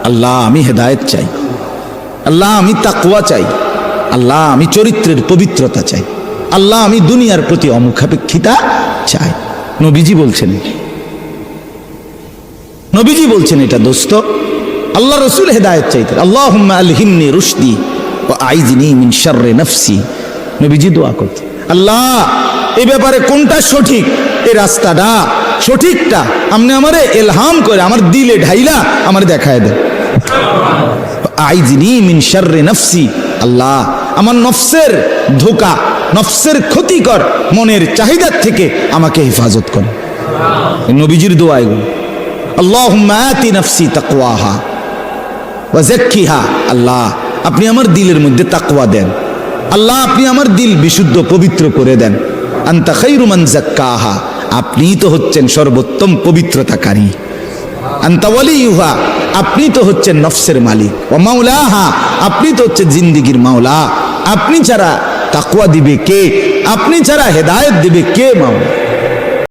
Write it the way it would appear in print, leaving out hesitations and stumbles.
আল্লাহ আমি হেদায়েত চাই, আল্লাহ আমি তাকওয়া চাই, আল্লাহ আমি চরিত্রের পবিত্রতা চাই, আল্লাহ আমি দুনিয়ার প্রতি অমুখাপেক্ষিতা চাই। নবীজি বলছেন, নবীজি বলছেন এটা দোস্ত। আল্লাহ রসুল হেদায়েত চাইতেন, আল্লাহুম্মা আলহিমনি রুশদি ওয়া আইযনি মিন শাররি নাফসি। নবীজি দোয়া করতেন, আল্লাহ এই ব্যাপারে কোনটা সঠিক, এই রাস্তাটা সঠিকটা আপনি আমারে ইলহাম করে আমার দিলে ঢাইলা আমার দেখায় দেন। আইযনি মিন শাররি নাফসি, আল্লাহ আমার নফসের ধোঁকা, নফসের ক্ষতিকর মনের চাহিদার থেকে আমাকে হেফাজত করেন। নবীজির দোয়া এগুলো। আল্লাহুম্মা আতি নাফসি তাকওয়াহা ওয়া যাক্কিহা, আল্লাহ আপনি আমার দিলের মধ্যে তাকওয়া দেন, আল্লাহ আপনি আমার দিল বিশুদ্ধ পবিত্র করে দেন। আনতা খায়রু মান যাক্কাহা, আপনি তো হচ্ছেন সর্বোত্তম পবিত্রতাকারী। আনতা ওয়ালিয়ুহা, আপনি তো হচ্ছেন নফসের মালিক। ওয়া মাওলাহা, আপনি তো হচ্ছেন জিন্দেগীর মাওলা। আপনি ছাড়া তাকওয়া দিবে কে? আপনি ছাড়া হেদায়েত দিবে কে মাওলা?